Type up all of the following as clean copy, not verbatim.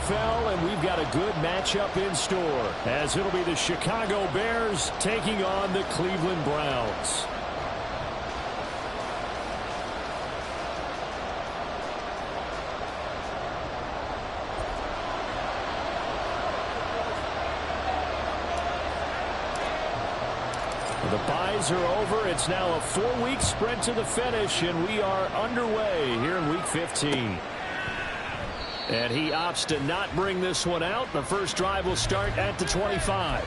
NFL, and we've got a good matchup in store, as it'll be the Chicago Bears taking on the Cleveland Browns. The byes are over. It's now a 4-week sprint to the finish, and we are underway here in Week 15. And he opts to not bring this one out. The first drive will start at the 25.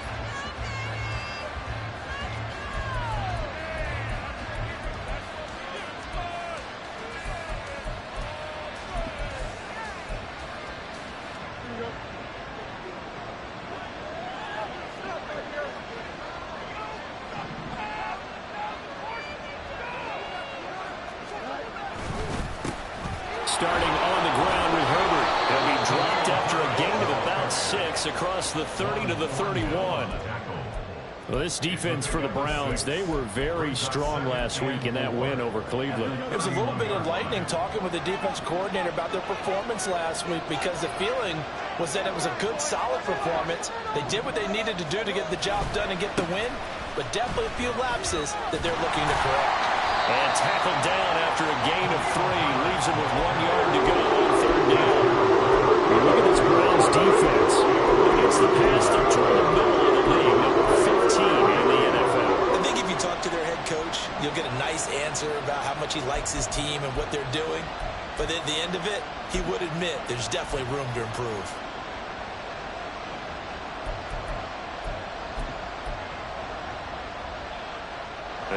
Starting on the ground with Herbert. He'll be dropped after a gain of about 6 across the 30 to the 31. Well, this defense for the Browns, they were very strong last week in that win over Cleveland. It was a little bit enlightening talking with the defense coordinator about their performance last week, because the feeling was that it was a good, solid performance. They did what they needed to do to get the job done and get the win, but definitely a few lapses that they're looking to correct. And tackled down after a gain of 3. Leaves him with 1 yard to go on 3rd down. And look at this Browns defense. Against the pass, they're toward the middle of the league, number 15 in the NFL. I think if you talk to their head coach, you'll get a nice answer about how much he likes his team and what they're doing. But at the end of it, he would admit there's definitely room to improve.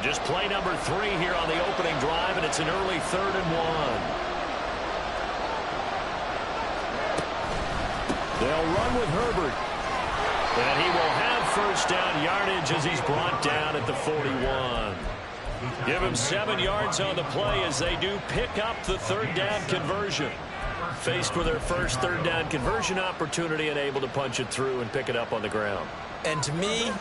Just play number 3 here on the opening drive, and it's an early 3rd and 1. They'll run with Herbert. And he will have first down yardage as he's brought down at the 41. Give him 7 yards on the play as they do pick up the 3rd down conversion. Faced with their first 3rd down conversion opportunity and able to punch it through and pick it up on the ground. And to me,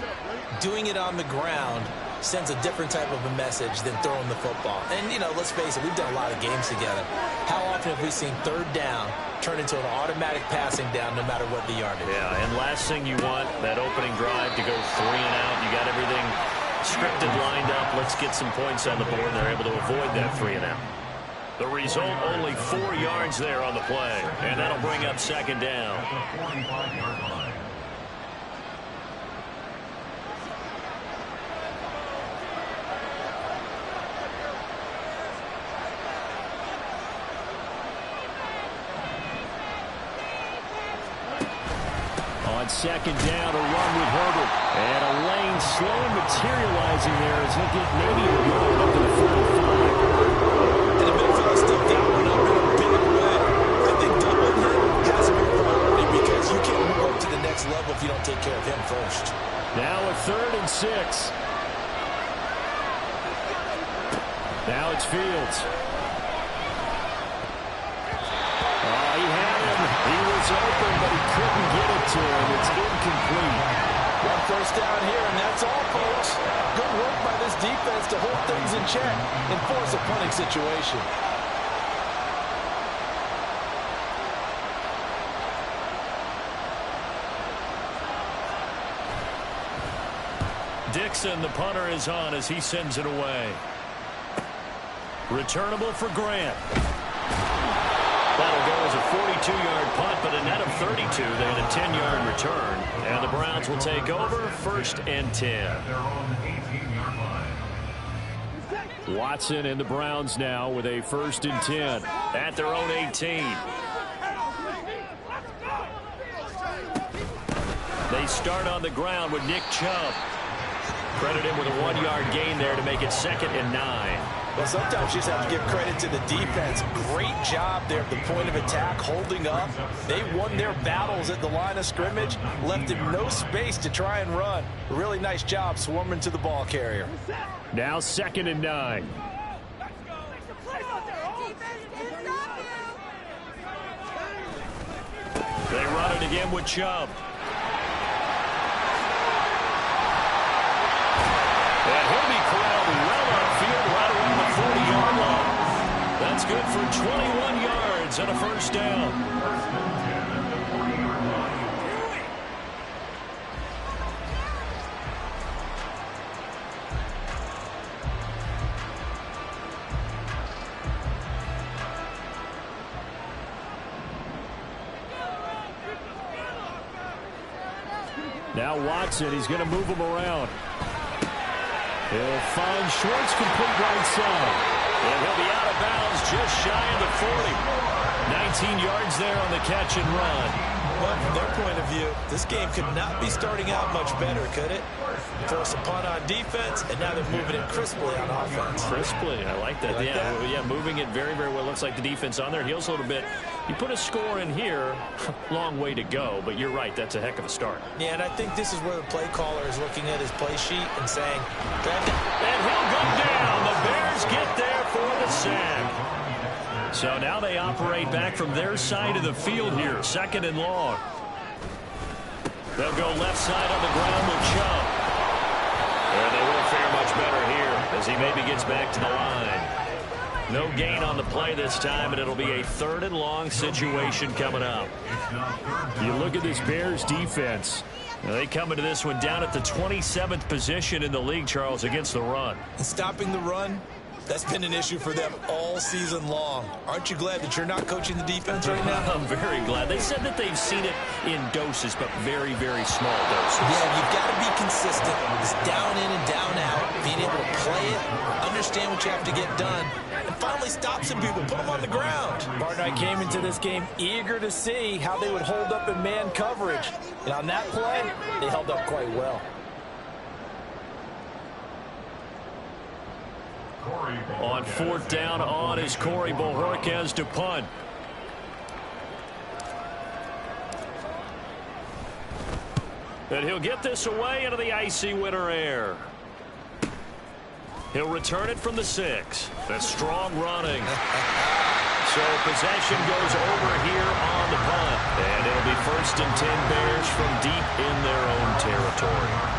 doing it on the ground sends a different type of a message than throwing the football. And, you know, let's face it, we've done a lot of games together. How often have we seen 3rd down turn into an automatic passing down no matter what the yardage? Yeah, and last thing you want, that opening drive to go 3 and out. You got everything scripted, lined up. Let's get some points on the board. They're able to avoid that 3 and out. The result, only 4 yards there on the play. And that'll bring up 2nd down. On 2nd down, a run with Herbert. And a lane slow materializing there as he'll get maybe a yard up to the 45. And the midfield stepped out in a big way. I think doubling him has to be a priority, because you can't move up to the next level if you don't take care of him first. Now a 3rd and 6. Now it's Fields. He had him. He was open, but he couldn't get it to him. It's incomplete. 1 first down here, and that's all, folks. Good work by this defense to hold things in check and force a punting situation. Dixon, the punter, is on as he sends it away. Returnable for Grant. That'll go as a 42-yard punt, but a net of 32. They had a 10-yard return. And the Browns will take over 1st and 10. Watson and the Browns now with a 1st and 10 at their own 18. They start on the ground with Nick Chubb. Credit him with a 1-yard gain there to make it 2nd and 9. Well, sometimes you just have to give credit to the defense. Great job there at the point of attack, holding up. They won their battles at the line of scrimmage, left him no space to try and run. Really nice job swarming to the ball carrier. Now 2nd and 9. They run it again with Chubb. And he'll be corralled well upfield right around the 40-yard line. That's good for 21 yards and a 1st down. Now Watson, he's going to move him around. He'll find Schwartz complete right side. And he'll be out of bounds just shy of the 40. 19 yards there on the catch and run. Well, from their point of view, this game could not be starting out much better, could it? Force a punt on defense, and now they're moving it crisply on offense. Crisply, I like that. Like that? Yeah, moving it very, very well. Looks like the defense on their heels a little bit. You put a score in here, long way to go, but you're right, that's a heck of a start. Yeah, and I think this is where the play caller is looking at his play sheet and saying, and he'll go down. The Bears get there for the sack. So now they operate back from their side of the field here, 2nd and long. They'll go left side on the ground with Chubb. And they won't fare much better here as he maybe gets back to the line. No gain on the play this time, and it'll be a 3rd and long situation coming up. You look at this Bears defense. Now they come into this one down at the 27th position in the league, Charles, against the run. And stopping the run, that's been an issue for them all season long. Aren't you glad that you're not coaching the defense right now? I'm very glad. They said that they've seen it in doses, but very, very small doses. Yeah, you've got to be consistent. It's down in and down out, being able to play it, understand what you have to get done, and finally stop some people, put them on the ground. Martin, I came into this game eager to see how they would hold up in man coverage. And on that play, they held up quite well. On 4th down on is Corey Bojorquez to punt. And he'll get this away into the icy winter air. He'll return it from the 6. That's strong running. So possession goes over here on the punt. And it'll be 1st and 10 Bears from deep in their own territory.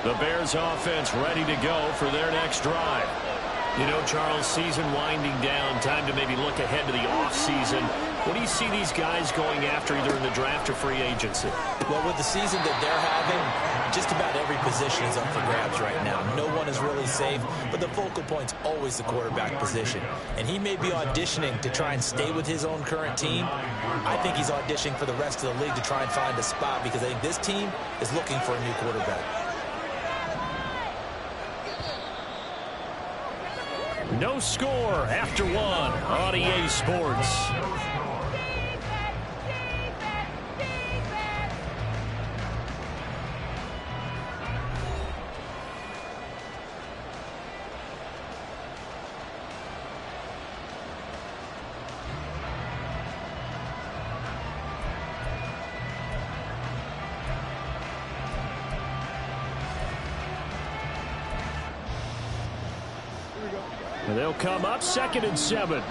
The Bears offense ready to go for their next drive. You know, Charles, season winding down, time to maybe look ahead to the offseason. What do you see these guys going after either in the draft or free agency? Well, with the season that they're having, just about every position is up for grabs right now. No one is really safe, but the focal point's always the quarterback position. And he may be auditioning to try and stay with his own current team. I think he's auditioning for the rest of the league to try and find a spot because I think this team is looking for a new quarterback. No score after 1 on EA Sports. And they'll come up 2nd and 7.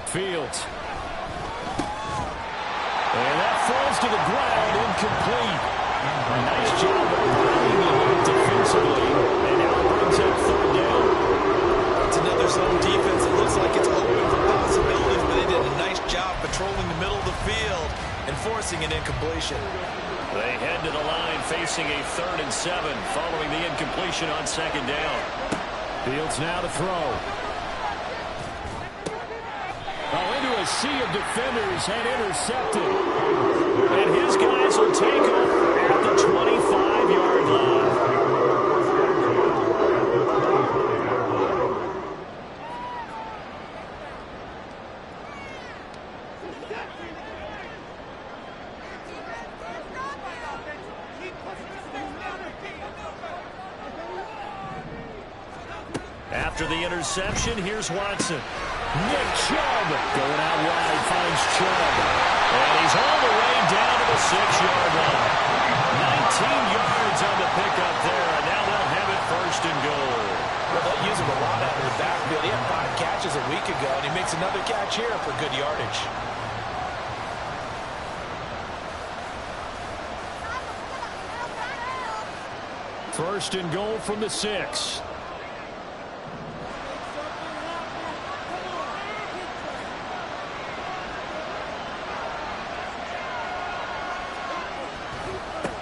Fields. And that falls to the ground, incomplete. A nice job of running it defensively. And now it brings up 3rd down. It's another zone defense. It looks like it's open for possibilities, but they did a nice job patrolling the middle of the field and forcing an incompletion. They head to the line facing a 3rd and 7 following the incompletion on 2nd down. Fields now to throw. Into a sea of defenders and intercepted. And his guys will take over at the 25-yard line. After the interception, here's Watson. Nick Chubb going out wide, finds Chubb. And he's all the way down to the 6-yard line. 19 yards on the pickup there, and now they'll have it 1st and goal. Well, they'll use him a lot out of the backfield. He had 5 catches a week ago, and he makes another catch here for good yardage. First and goal from the 6.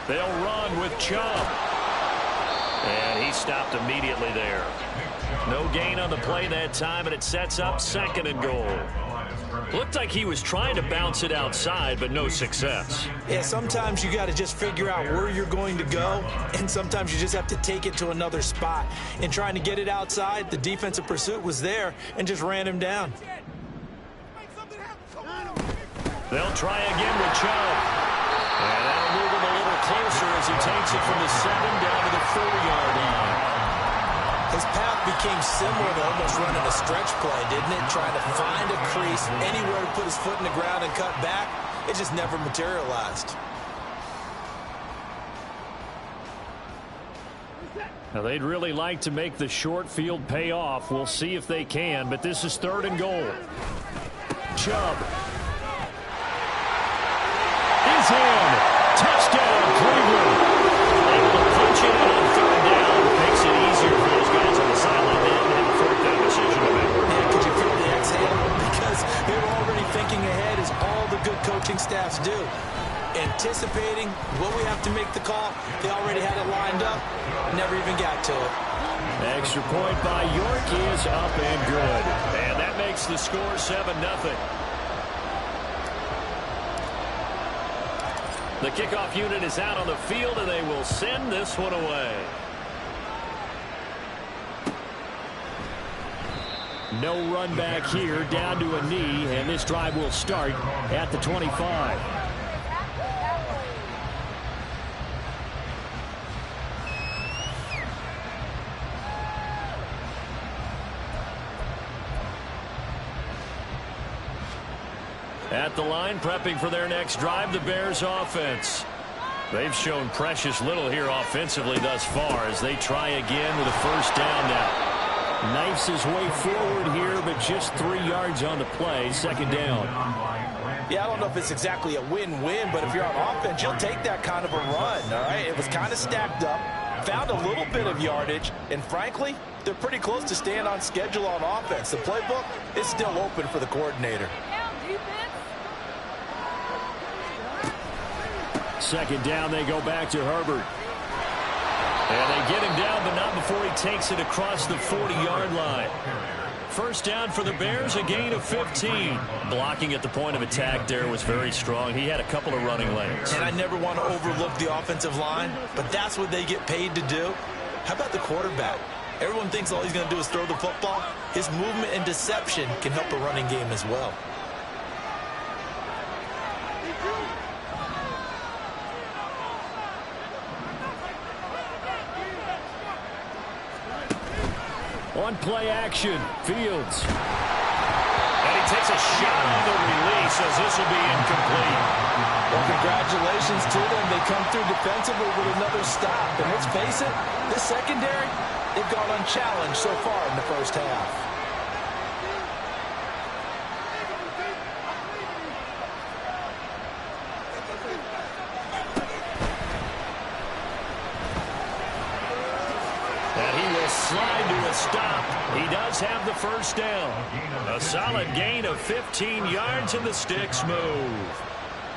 They'll run with Chubb. And he stopped immediately there. No gain on the play that time, and it sets up second and goal. Looked like he was trying to bounce it outside, but no success. Yeah, sometimes you got to just figure out where you're going to go, and sometimes you just have to take it to another spot. In trying to get it outside, the defensive pursuit was there and just ran him down. They'll try again with Chubb. And that'll move him a little closer as he takes it from the 7 down to the 4-yard line. His path became similar to almost running a stretch play, didn't it? Trying to find a crease, anywhere to put his foot in the ground and cut back. It just never materialized. Now, they'd really like to make the short field pay off. We'll see if they can, but this is third and goal. Chubb. He's in. Touchdown, Cleveland. Able to punch it in on third down. Makes it easier for those guys on the sideline. They didn't have a fourth down decision to make. Yeah, could you feel the exhale? Because they were already thinking ahead, as all the good coaching staffs do. Anticipating what we have to make the call. They already had it lined up. Never even got to it. Extra point by York is up and good. And that makes the score 7-0. The kickoff unit is out on the field, and they will send this one away. No run back here, down to a knee, and this drive will start at the 25. At the line, prepping for their next drive, the Bears offense. They've shown precious little here offensively thus far as they try again with a first down now. Knifes his way forward here, but just 3 yards on the play, second down. Yeah, I don't know if it's exactly a win-win, but if you're on offense, you'll take that kind of a run, all right? It was kind of stacked up, found a little bit of yardage, and frankly, they're pretty close to staying on schedule on offense. The playbook is still open for the coordinator. Second down, they go back to Herbert. And they get him down, but not before he takes it across the 40-yard line. First down for the Bears, a gain of 15. Blocking at the point of attack there was very strong. He had a couple of running lanes. And I never want to overlook the offensive line, but that's what they get paid to do. How about the quarterback? Everyone thinks all he's going to do is throw the football. His movement and deception can help a running game as well. On play action, Fields. And he takes a shot on the release as this will be incomplete. Well, congratulations to them. They come through defensively with another stop. And let's face it, this secondary, they've gone unchallenged so far in the first half. Slide to a stop. He does have the first down. A solid gain of 15 yards, and the sticks move.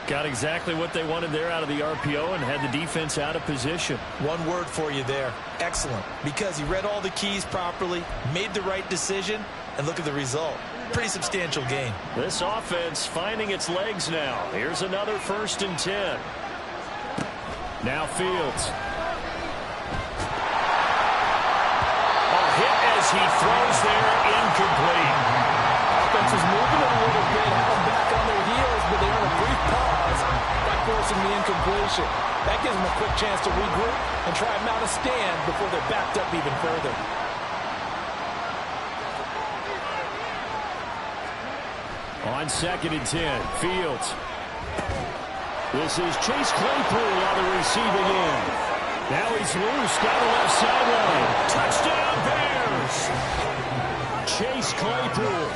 Got exactly what they wanted there out of the RPO and had the defense out of position. One word for you there. Excellent. Because he read all the keys properly, made the right decision, and look at the result. Pretty substantial gain. This offense finding its legs now. Here's another 1st and 10. Now Fields. Hit as he throws there, incomplete. Offense was moving a little bit, had them back on their heels, but they were in a brief pause. That forcing the incompletion. That gives them a quick chance to regroup and try and mount a stand before they're backed up even further. On 2nd and 10, Fields. This is Chase Claypool on the receiving end. Now he's loose down the left sideline. Touchdown, Bears! Chase Claypool,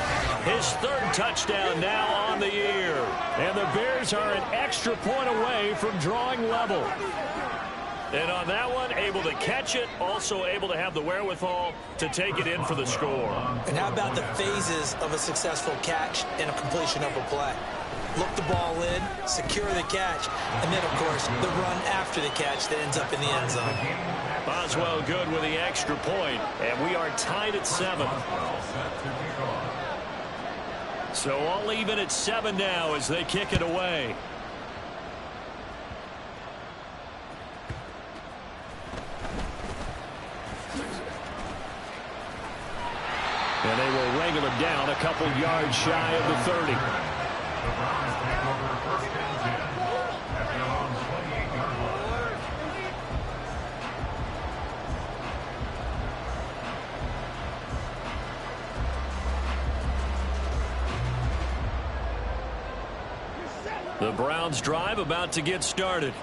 his 3rd touchdown now on the year. And the Bears are an extra point away from drawing level. And on that one, able to catch it, also able to have the wherewithal to take it in for the score. And how about the phases of a successful catch and a completion of a play? Look the ball in, secure the catch, and then, of course, the run after the catch that ends up in the end zone. Boswell good with the extra point, and we are tied at 7. So all even at 7 now as they kick it away. And they will wrangle him down a couple yards shy of the 30. The Browns drive about to get started.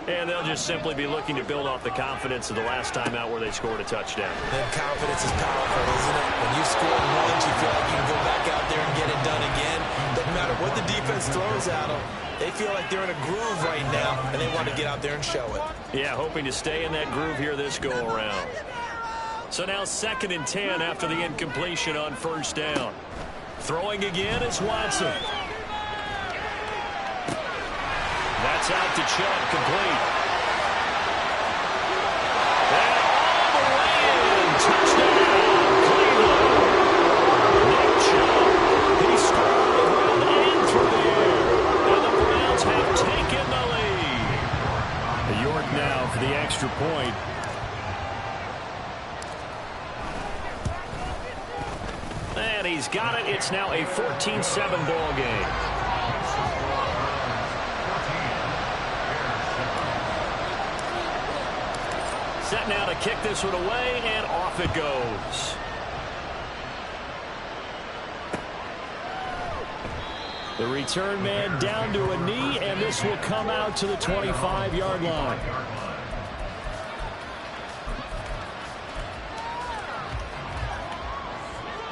And they'll just simply be looking to build off the confidence of the last time out where they scored a touchdown. That confidence is powerful, isn't it? When you've scored once, you feel like you can go back out there and get it done again. Doesn't matter what the defense throws at them. They feel like they're in a groove right now, and they want to get out there and show it. Yeah, hoping to stay in that groove here this go-around. So now 2nd and 10 after the incompletion on 1st down. Throwing again is Watson. That's out to Chubb, complete. And all the way in. Touchdown, Cleveland. Nick Chubb, he scored on the ground and through the air. And the Browns have taken the lead. York now for the extra point. And he's got it. It's now a 14-7 ball game. Set now to kick this one away, and off it goes. The return man down to a knee, and this will come out to the 25-yard line.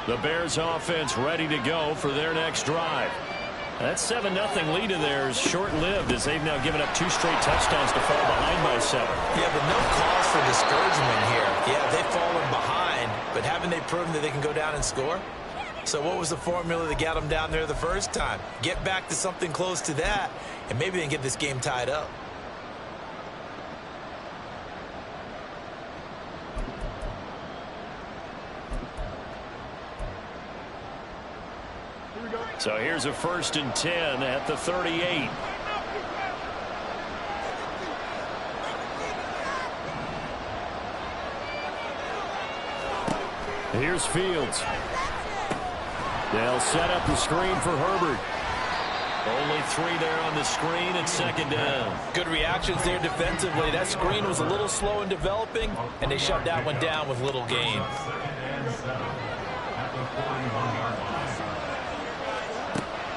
The Bears offense ready to go for their next drive. That 7-0 lead of theirs short-lived as they've now given up 2 straight touchdowns to fall behind by 7. Yeah, but no cause for discouragement here. Yeah, they've fallen behind, but haven't they proven that they can go down and score? So what was the formula that got them down there the first time? Get back to something close to that, and maybe they can get this game tied up. So here's a 1st and 10 at the 38. Here's Fields. They'll set up the screen for Herbert. Only 3 there on the screen at 2nd down. Good reactions there defensively. That screen was a little slow in developing, and they shut that one down with little gain.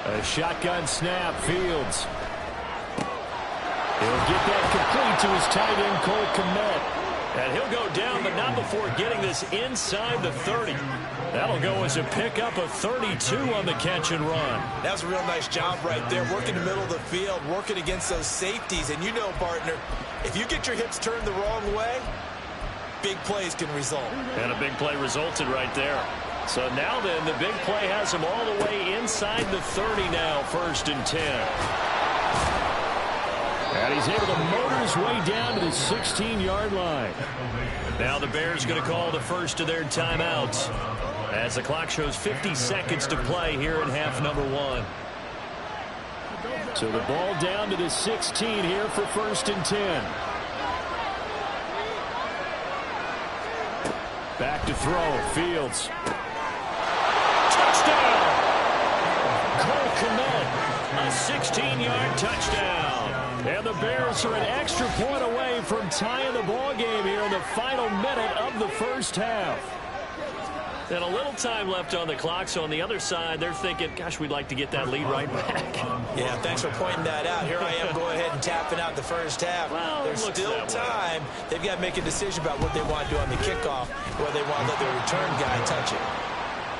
A shotgun snap, Fields. He'll get that complete to his tight end, Cole Kmet. And he'll go down, but not before getting this inside the 30. That'll go as a pickup of 32 on the catch and run. That's a real nice job right there, working the middle of the field, working against those safeties. And you know, partner, if you get your hips turned the wrong way, big plays can result. And a big play resulted right there. So now then, the big play has him all the way inside the 30 now, 1st and 10. And he's able to motor his way down to the 16-yard line. Now the Bears going to call the first of their timeouts as the clock shows 50 seconds to play here in half number 1. So the ball down to the 16 here for 1st and 10. Back to throw, Fields. Touchdown! Cole Kmet, a 16-yard touchdown. And the Bears are an extra point away from tying the ball game here in the final minute of the first half. And a little time left on the clock, so on the other side, they're thinking, gosh, we'd like to get that lead right back. Yeah, thanks for pointing that out. Here I am going ahead and tapping out the first half. Well, there's still time. They've got to make a decision about what they want to do on the kickoff, whether they want to let their return guy touch it.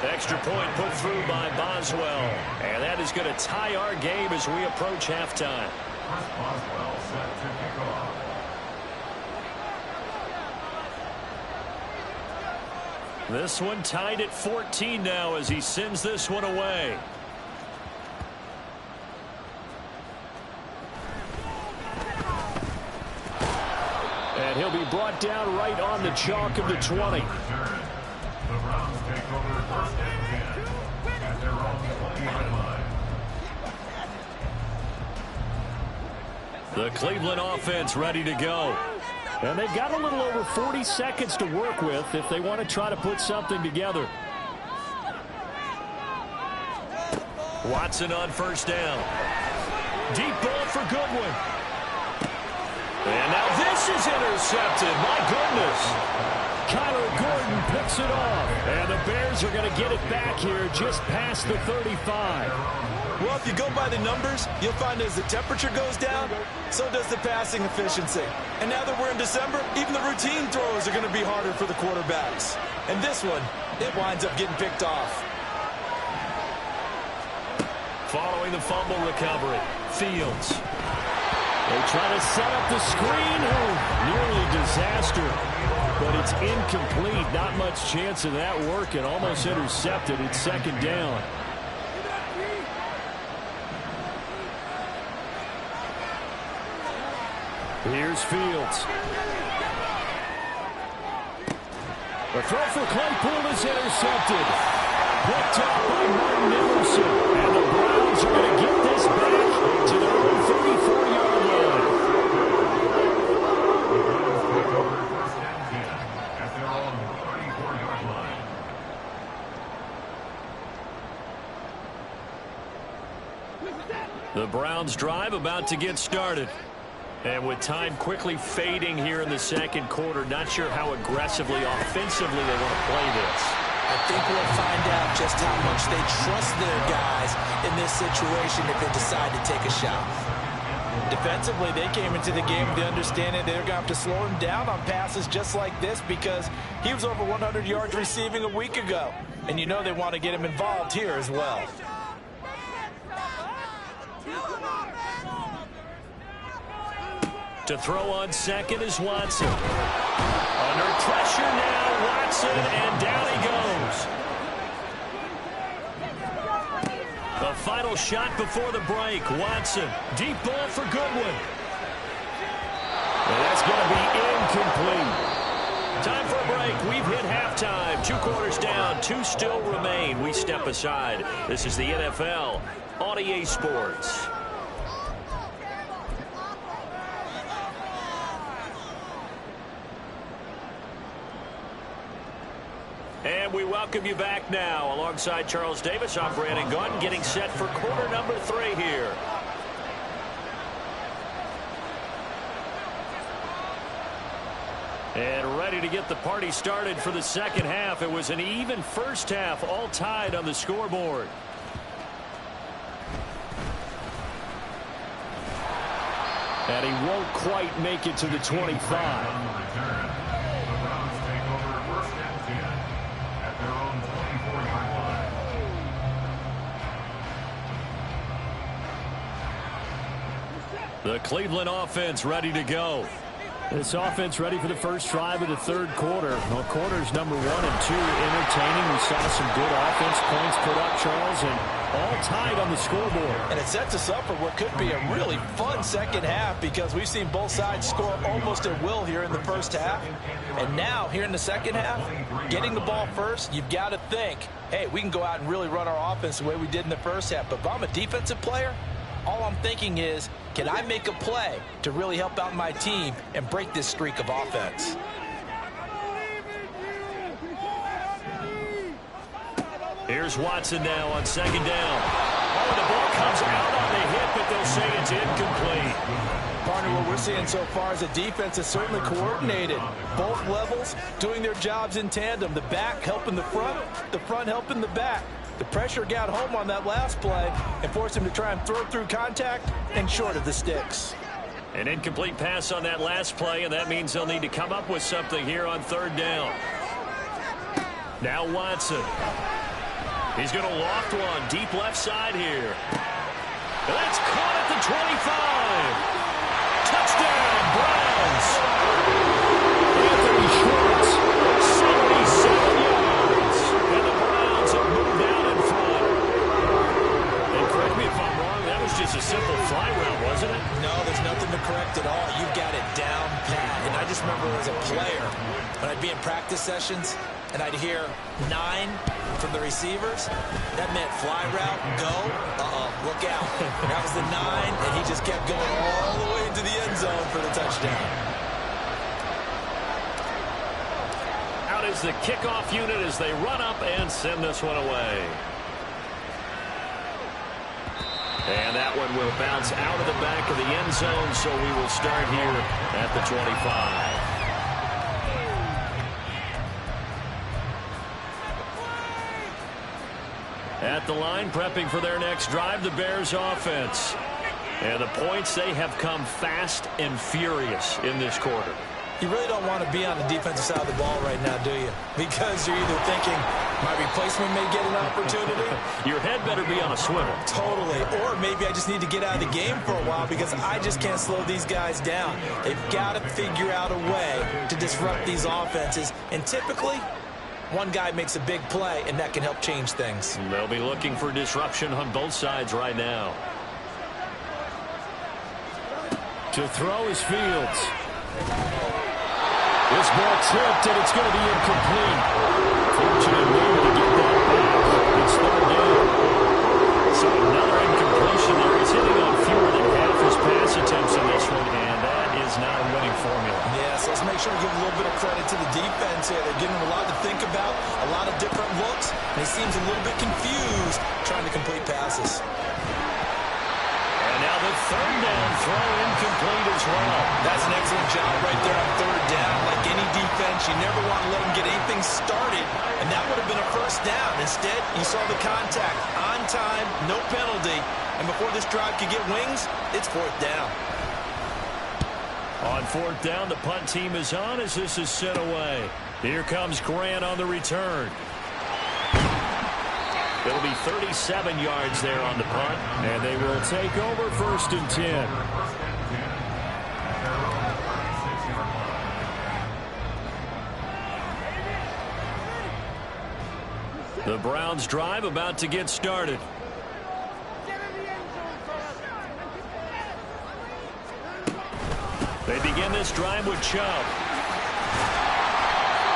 Extra point put through by Boswell. And that is going to tie our game as we approach halftime. This one tied at 14 now as he sends this one away. And he'll be brought down right on the chalk of the 20. The Browns take over first and 10 at their own 20-yard line. The Cleveland offense ready to go. And they've got a little over 40 seconds to work with if they want to try to put something together. Watson on first down. Deep ball for Goodwin. And now this is intercepted. My goodness. Kyler Gordon picks it off. And the Bears are going to get it back here just past the 35. Well, if you go by the numbers, you'll find as the temperature goes down, so does the passing efficiency. And now that we're in December, even the routine throws are going to be harder for the quarterbacks. And this one, it winds up getting picked off. Following the fumble recovery, Fields. They try to set up the screen. Oh, nearly disaster. But it's incomplete. Not much chance of that working. Almost intercepted. It's second down. Here's Fields. The throw for Claypool is intercepted. Picked up by Martin Emerson. And the Browns are going to get this back to their own 34-yard line. The Browns take over first and 10 at their own 34-yard line. The Browns drive about to get started. And with time quickly fading here in the second quarter, not sure how aggressively, offensively they want to play this. I think we'll find out just how much they trust their guys in this situation if they decide to take a shot. Defensively, they came into the game with the understanding they're going to have to slow him down on passes just like this because he was over 100 yards receiving a week ago. And you know they want to get him involved here as well. To throw on second is Watson. Under pressure now, Watson, and down he goes. The final shot before the break, Watson. Deep ball for Goodwin. And that's going to be incomplete. Time for a break. We've hit halftime. 2 quarters down, 2 still remain. We step aside. This is the NFL on EA Sports. And we welcome you back now. Alongside Charles Davis, I'm Brandon Gaudin, getting set for quarter number 3 here. And ready to get the party started for the second half. It was an even first half, all tied on the scoreboard. And he won't quite make it to the 25. The Cleveland offense ready to go. This offense ready for the first drive of the third quarter. Well, quarters number 1 and 2 entertaining. We saw some good offense points put up, Charles, and all tied on the scoreboard. And it sets us up for what could be a really fun second half because we've seen both sides score almost at will here in the first half. And now, here in the second half, getting the ball first, you've got to think, hey, we can go out and really run our offense the way we did in the first half. But if I'm a defensive player, all I'm thinking is, can I make a play to really help out my team and break this streak of offense? Here's Watson now on second down. Oh, the ball comes out on the hit, but they'll say it's incomplete. Partner, what we're seeing so far as a defense is certainly coordinated. Both levels doing their jobs in tandem. The back helping the front helping the back. The pressure got home on that last play and forced him to try and throw through contact and short of the sticks. An incomplete pass on that last play, and that means they'll need to come up with something here on third down. Now Watson. He's going to loft one deep left side here. And that's caught at the 25. Touchdown, Browns. Anthony Schwartz, 77 yards. route, wasn't it? No, there's nothing to correct at all. You've got it down pat. And I just remember as a player, when I'd be in practice sessions, and I'd hear 9 from the receivers, that meant fly route, go, look out. That was the 9, and he just kept going all the way into the end zone for the touchdown. Out is the kickoff unit as they run up and send this one away. And that one will bounce out of the back of the end zone, so we will start here at the 25. At the line, prepping for their next drive, the Bears offense. And the points, they have come fast and furious in this quarter. You really don't want to be on the defensive side of the ball right now, do you? Because you're either thinking, my replacement may get an opportunity. Your head better be on a swivel. Totally. Or maybe I just need to get out of the game for a while because I just can't slow these guys down. They've got to figure out a way to disrupt these offenses. And typically, one guy makes a big play, and that can help change things. They'll be looking for disruption on both sides right now. To throw is Fields. This ball tipped, and it's going to be incomplete. Fortunate move to get that back. It's third down. So another incompletion there. He's hitting on fewer than half his pass attempts in this one, and that is not a winning formula. Yeah, so let's make sure we give a little bit of credit to the defense here. They're giving him a lot to think about, a lot of different looks, and he seems a little bit confused trying to complete passes. And now the third down throw incomplete as well. That's an excellent job right there on third down. Like any defense, you never want to let them get anything started, and that would have been a first down. Instead, you saw the contact on time, no penalty, and before this drive could get wings, it's fourth down. On fourth down, the punt team is on as this is sent away. Here comes Grant on the return. It'll be 37 yards there on the punt, and they will take over first and 10. The Browns drive about to get started. They begin this drive with Chubb.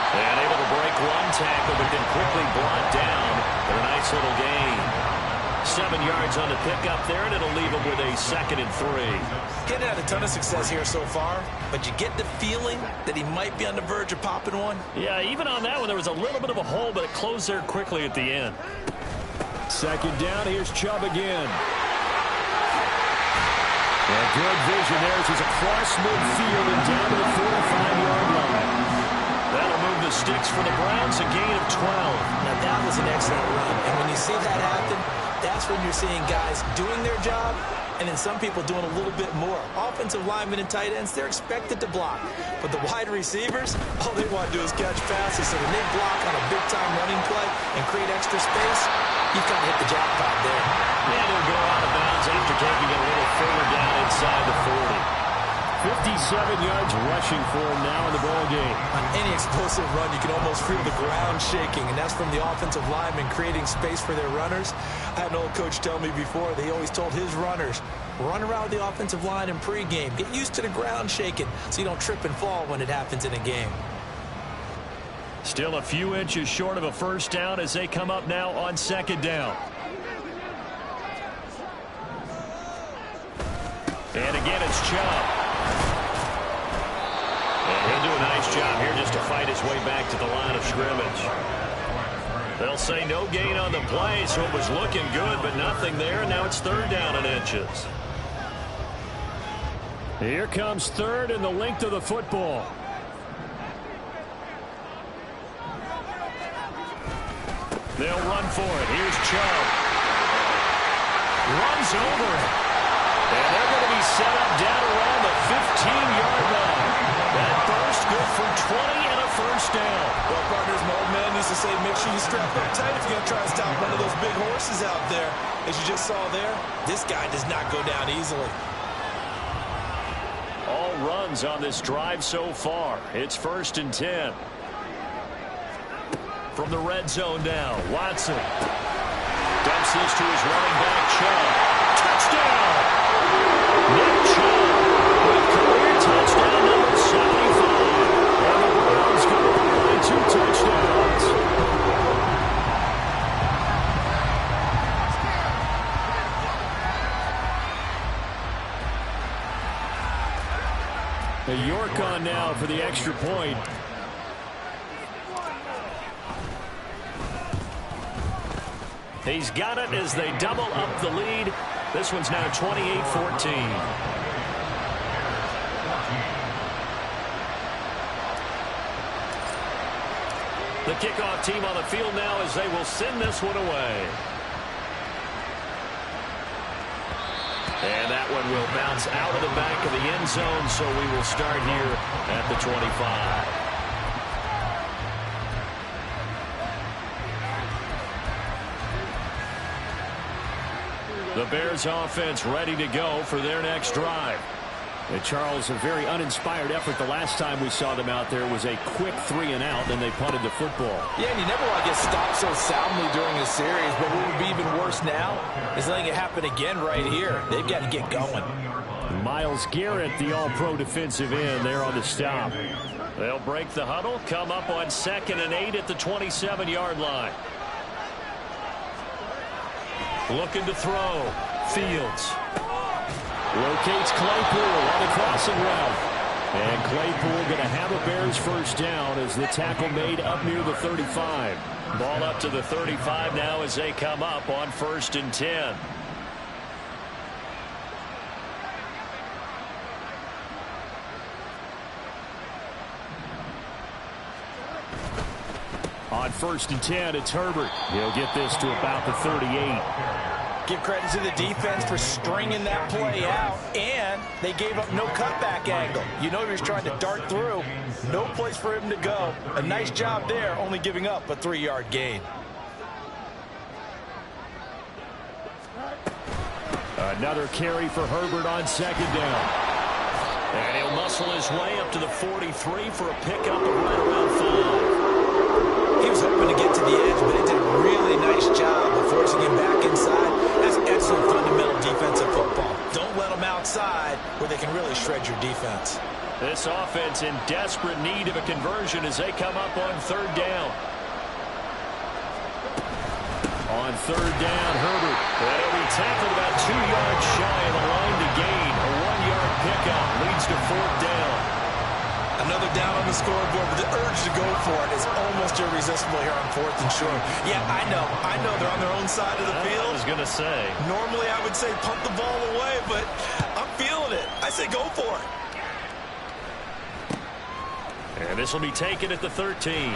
And able to break one tackle, but then quickly brought down for a nice little gain. 7 yards on the pickup there, and it'll leave him with a 2nd and 3. Getting had a ton of success here so far, but you get the feeling that he might be on the verge of popping one. Yeah, even on that one, there was a little bit of a hole, but it closed there quickly at the end. 2nd down, here's Chubb again. And good vision there as he's across midfield and down to the 45-yard line. That'll move the sticks for the Browns, a gain of 12. Now, that was an excellent run. And when you see that happen, that's when you're seeing guys doing their job and then some people doing a little bit more. Offensive linemen and tight ends, they're expected to block. But the wide receivers, all they want to do is catch passes. So when they block on a big-time running play and create extra space, you've kind of hit the jackpot there. And he'll go out of bounds after taking it a little further down inside the 40. 57 yards rushing for him now in the ball game. On any explosive run, you can almost feel the ground shaking, and that's from the offensive linemen creating space for their runners. I had an old coach tell me before, they always told his runners, run around the offensive line in pregame. Get used to the ground shaking so you don't trip and fall when it happens in a game. Still a few inches short of a first down as they come up now on 2nd down. And again, it's Chubb. And he'll do a nice job here just to fight his way back to the line of scrimmage. They'll say no gain on the play, so it was looking good, but nothing there. Now it's 3rd down and inches. Here comes 3rd and the length of the football. They'll run for it. Here's Chubb. Runs over it. And they're going to be set up down around the 15-yard line. That burst good for 20 and a first down. Well, partners, my old man used to say, make sure you strap up tight if you're going to try to stop one of those big horses out there. As you just saw there, this guy does not go down easily. All runs on this drive so far. It's 1st and 10. From the red zone now, Watson dumps this to his running back, Chubb. Touchdown! York on now for the extra point. He's got it as they double up the lead. This one's now 28-14. The kickoff team on the field now as they will send this one away. And that one will bounce out of the back of the end zone, so we will start here at the 25. The Bears offense ready to go for their next drive. And Charles, a very uninspired effort the last time we saw them out there was a quick 3-and-out, and they punted the football. Yeah, and you never want to get stopped so soundly during a series, but what would be even worse now is letting it happen again right here. They've got to get going. Myles Garrett, the all-pro defensive end, there on the stop. They'll break the huddle, come up on 2nd and 8 at the 27-yard line. Looking to throw. Fields. Locates Claypool on the crossing route. And Claypool going to have a Bears first down as the tackle made up near the 35. Ball up to the 35 now as they come up on 1st and 10. On 1st and 10, it's Herbert. He'll get this to about the 38. Give credit to the defense for stringing that play out, and they gave up no cutback angle. You know he was trying to dart through. No place for him to go. A nice job there, only giving up a 3-yard gain. Another carry for Herbert on 2nd down. And he'll muscle his way up to the 43 for a pickup of right around 5. He was hoping to get to the edge, but it did a really nice job of forcing him back inside. That's excellent fundamental defensive football. Don't let them outside where they can really shred your defense. This offense in desperate need of a conversion as they come up on 3rd down. On 3rd down, Herbert. And he'll be tackled about 2 yards shy of the line to gain. A 1-yard pickup leads to 4th down. Another down on the scoreboard, but the urge to go for it is almost irresistible here on 4th and short. Yeah, I know they're on their own side of the field. I was going to say. Normally I would say punt the ball away, but I'm feeling it. I say go for it. And this will be taken at the 13.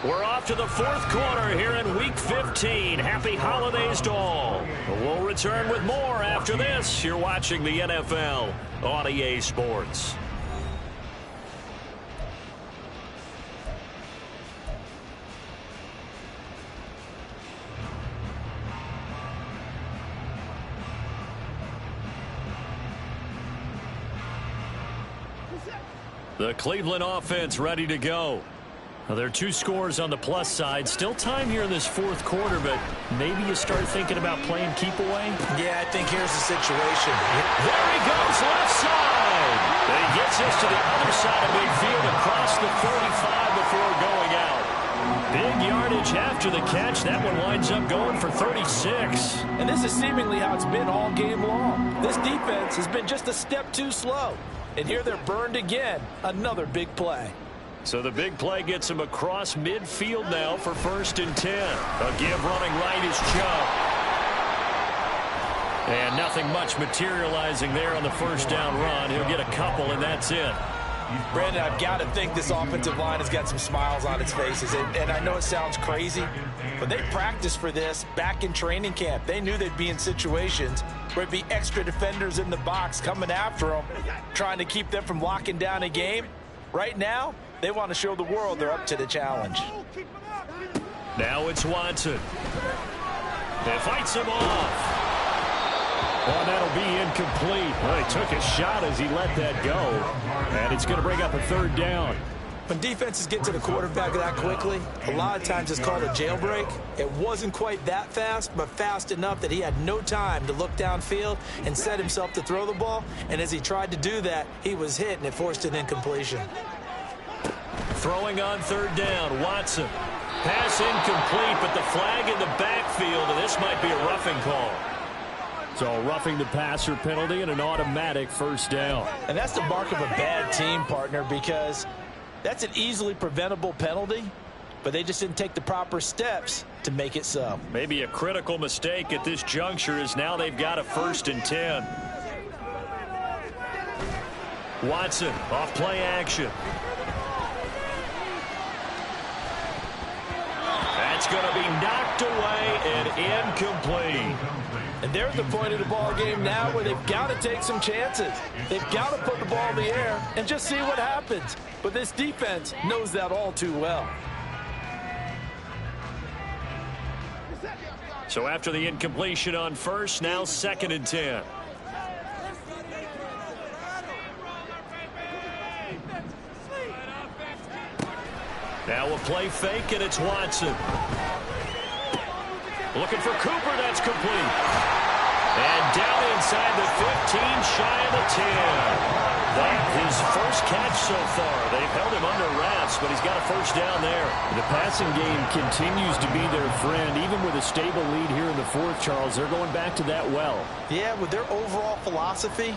We're off to the 4th quarter here in Week 15. Happy holidays to all. We'll return with more after this. You're watching the NFL on EA Sports. The Cleveland offense ready to go. Well, there are 2 scores on the plus side. Still time here in this 4th quarter, but maybe you start thinking about playing keep away? Yeah, I think here's the situation. There he goes, left side. And he gets this to the other side of midfield across the 45 before going out. Big yardage after the catch. That one winds up going for 36. And this is seemingly how it's been all game long. This defense has been just a step too slow. And here they're burned again. Another big play. So the big play gets him across midfield now for 1st and 10. A give running right is Chubb. And nothing much materializing there on the 1st down run. He'll get a couple, and that's it. Brandon, I've got to think this offensive line has got some smiles on its faces. And I know it sounds crazy, but they practiced for this back in training camp. They knew they'd be in situations where it'd be extra defenders in the box coming after them, trying to keep them from locking down a game. Right now, they want to show the world they're up to the challenge. Now it's Watson. They fights him off. Well, that'll be incomplete. Well, he took a shot as he let that go. And it's going to bring up a 3rd down. When defenses get to the quarterback that quickly, a lot of times it's called a jailbreak. It wasn't quite that fast, but fast enough that he had no time to look downfield and set himself to throw the ball. And as he tried to do that, he was hit, and it forced an incompletion. Throwing on 3rd down, Watson. Pass incomplete, but the flag in the backfield, and this might be a roughing call. So roughing the passer penalty and an automatic first down. And that's the mark of a bad team, partner, because that's an easily preventable penalty, but they just didn't take the proper steps to make it so. Maybe a critical mistake at this juncture is now they've got a 1st and 10. Watson off play action. That's going to be knocked away and incomplete. And there's the point of the ball game now where they've got to take some chances. They've got to put the ball in the air and just see what happens. But this defense knows that all too well. So after the incompletion on 1st, now 2nd and 10. Now a play fake, and it's Watson. Looking for Cooper, that's complete. And down inside the 15, shy of the 10. That his first catch so far. They've held him under wraps, but he's got a 1st down there. The passing game continues to be their friend. Even with a stable lead here in the 4th, Charles, they're going back to that well. Yeah, with their overall philosophy,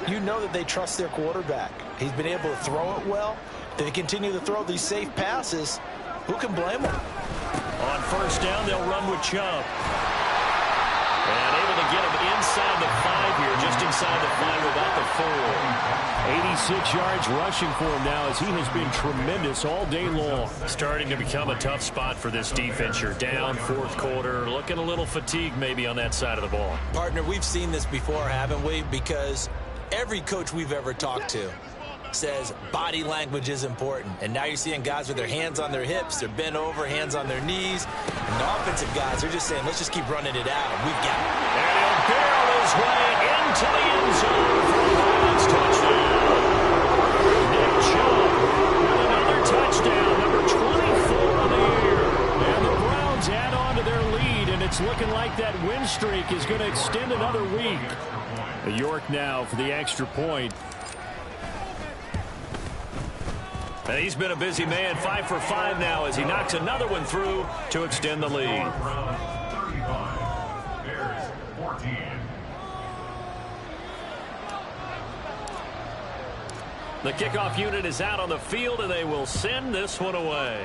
you know that they trust their quarterback. He's been able to throw it well. They continue to throw these safe passes. Who can blame them? On 1st down, they'll run with Chubb. And able to get him inside the 5 here, just inside the 5 without the 4. 86 yards rushing for him now as he has been tremendous all day long. Starting to become a tough spot for this defense. You're down 4th quarter, looking a little fatigued maybe on that side of the ball. Partner, we've seen this before, haven't we? Because every coach we've ever talked to says body language is important. And now you're seeing guys with their hands on their hips, they're bent over, hands on their knees. And the offensive guys, they're just saying, let's just keep running it out. We've got it. And he'll barrel his way into the end zone for a Lions touchdown. Nick Chubb with another touchdown, number 24 on the year. And the Browns add on to their lead, and it's looking like that win streak is going to extend another week. York now for the extra point. And he's been a busy man, 5 for 5 now as he knocks another one through to extend the lead. The kickoff unit is out on the field, and they will send this one away.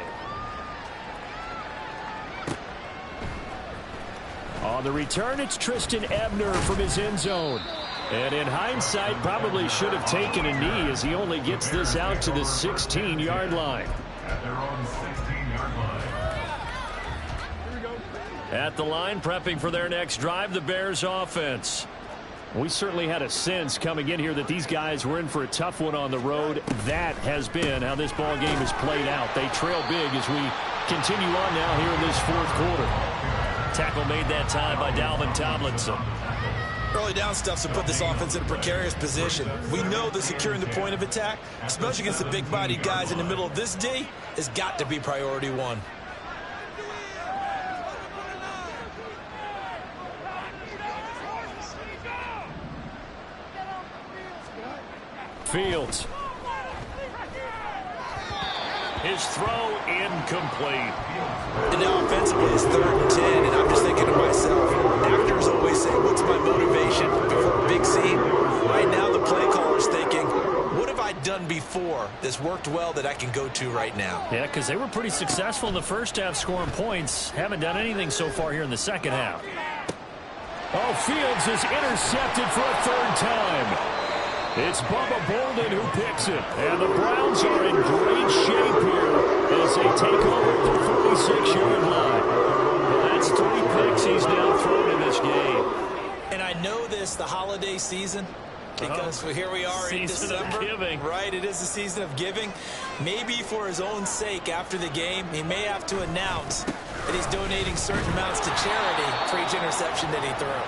On the return, it's Tristan Ebner from his end zone. And in hindsight, probably should have taken a knee as he only gets this out to the 16-yard line. At their own 16-yard line. At the line, prepping for their next drive, the Bears offense. We certainly had a sense coming in here that these guys were in for a tough one on the road. That has been how this ball game has played out. They trail big as we continue on now here in this 4th quarter. Tackle made that time by Dalvin Tomlinson. Early down stuffs to put this offense in a precarious position. We know that securing the point of attack, especially against the big-bodied guys in the middle of this D, has got to be priority 1. Fields. His throw incomplete. And now offensively, it's 3rd and 10, and I'm just thinking to myself, actors always say, what's my motivation before a big scene? Right now, the play caller's thinking, what have I done before that's worked well that I can go to right now? Yeah, because they were pretty successful in the 1st half scoring points. Haven't done anything so far here in the 2nd half. Oh, Fields is intercepted for a 3rd time. It's Bubba Bolden who picks it. And the Browns are in great shape here as they take over at the 46-yard line. Well, that's 3 picks he's now thrown in this game. And I know this, the holiday season, because here we are in December. Season of giving. Right, it is the season of giving. Maybe for his own sake after the game, he may have to announce that he's donating certain amounts to charity for each interception that he threw.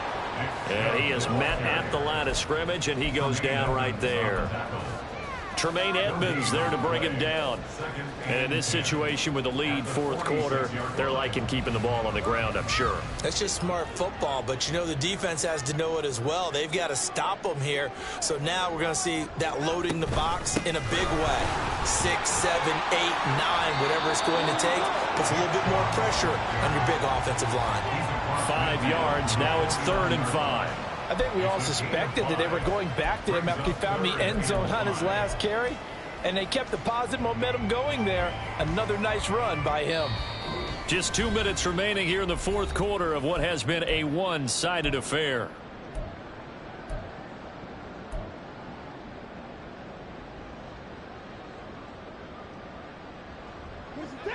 And he is met at the line of scrimmage, and he goes down right there. Tremaine Edmonds there to bring him down. And in this situation with the lead 4th quarter, they're liking keeping the ball on the ground, I'm sure. That's just smart football, but you know the defense has to know it as well. They've got to stop them here. So now we're going to see that loading the box in a big way. 6, 7, 8, 9, whatever it's going to take, puts a little bit more pressure on your big offensive line. 5 yards, now it's 3rd and 5. I think we all suspected that they were going back to him after he found the end zone on his last carry, and they kept the positive momentum going there. Another nice run by him. Just 2 minutes remaining here in the fourth quarter of what has been a one-sided affair.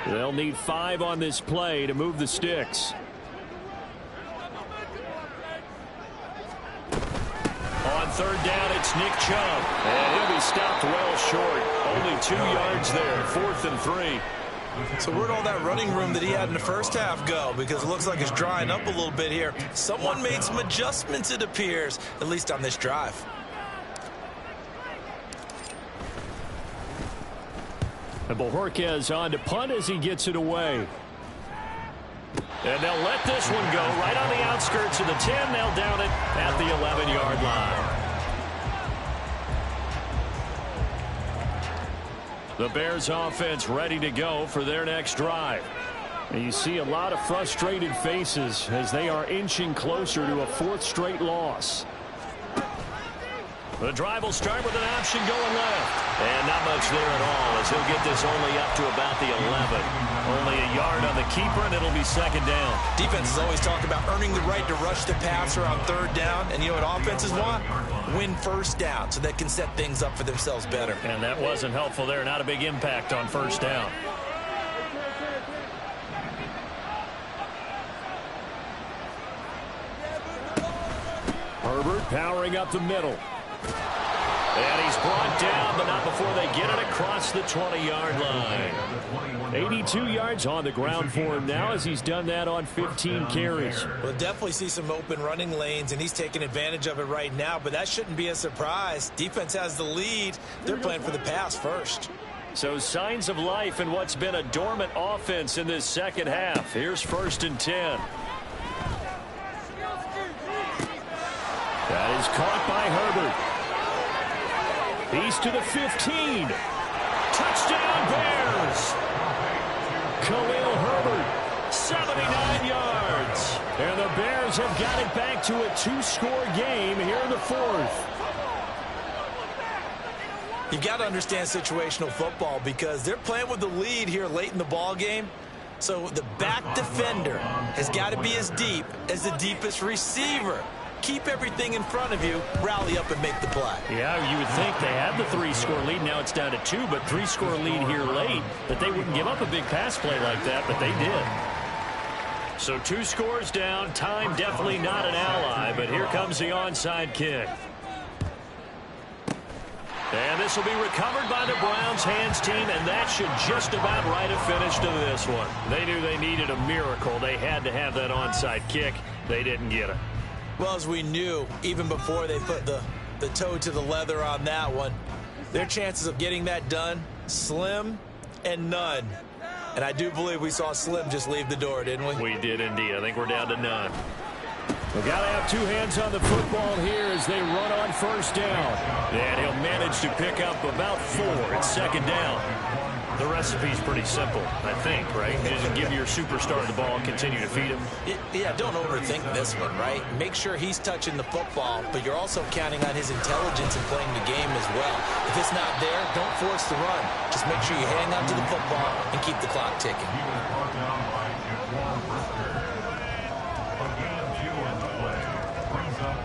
They'll need 5 on this play to move the sticks. On third down, it's Nick Chubb. And he'll be stopped well short. Only 2 yards there, 4th and 3. So where'd all that running room that he had in the first half go? Because it looks like it's drying up a little bit here. Someone made some adjustments, it appears, at least on this drive. And Bojorquez on to punt as he gets it away. And they'll let this one go right on the outskirts of the 10. They'll down it at the 11-yard line. The Bears offense ready to go for their next drive. And you see a lot of frustrated faces as they are inching closer to a 4th straight loss. The drive will start with an option going left. And not much there at all as he'll get this only up to about the 11. Only a yard on the keeper, and it'll be second down. Defenses always talk about earning the right to rush the passer on third down. And you know what offenses want? Win first down so they can set things up for themselves better. And that wasn't helpful there. Not a big impact on first down. Herbert powering up the middle. And he's brought down, but not before they get it across the 20-yard line. 82 yards on the ground for him now as he's done that on 15 carries. We'll definitely see some open running lanes, and he's taking advantage of it right now, but that shouldn't be a surprise. Defense has the lead. They're playing for the pass first. So signs of life in what's been a dormant offense in this second half. Here's 1st and 10. That is caught by Herbert. He's to the 15. Touchdown Bears! Khalil Herbert, 79 yards. and the Bears have got it back to a 2-score game here in the 4th. You've got to understand situational football because they're playing with the lead here late in the ball game. So the back defender has got to be as deep as the deepest receiver. Keep everything in front of you, rally up and make the play. Yeah, you would think they had the 3-score lead. Now it's down to 2, but 3-score lead here late. That they wouldn't give up a big pass play like that, but they did. So 2 scores down. Time definitely not an ally, but here comes the onside kick. And this will be recovered by the Browns hands team, and that should just about write a finish to this one. They knew they needed a miracle. They had to have that onside kick. They didn't get it. Well, as we knew, even before they put the toe to the leather on that one, their chances of getting that done, slim and none. And I do believe we saw Slim just leave the door, didn't we? We did indeed. I think we're down to none. We've got to have 2 hands on the football here as they run on 1st down. And he'll manage to pick up about 4 at 2nd down. The recipe's pretty simple, I think, right? Just give your superstar the ball and continue to feed him. Yeah, don't overthink this one, right? Make sure he's touching the football, but you're also counting on his intelligence in playing the game as well. If it's not there, don't force the run. Just make sure you hang on to the football and keep the clock ticking. Again, 2 on the play. Brings up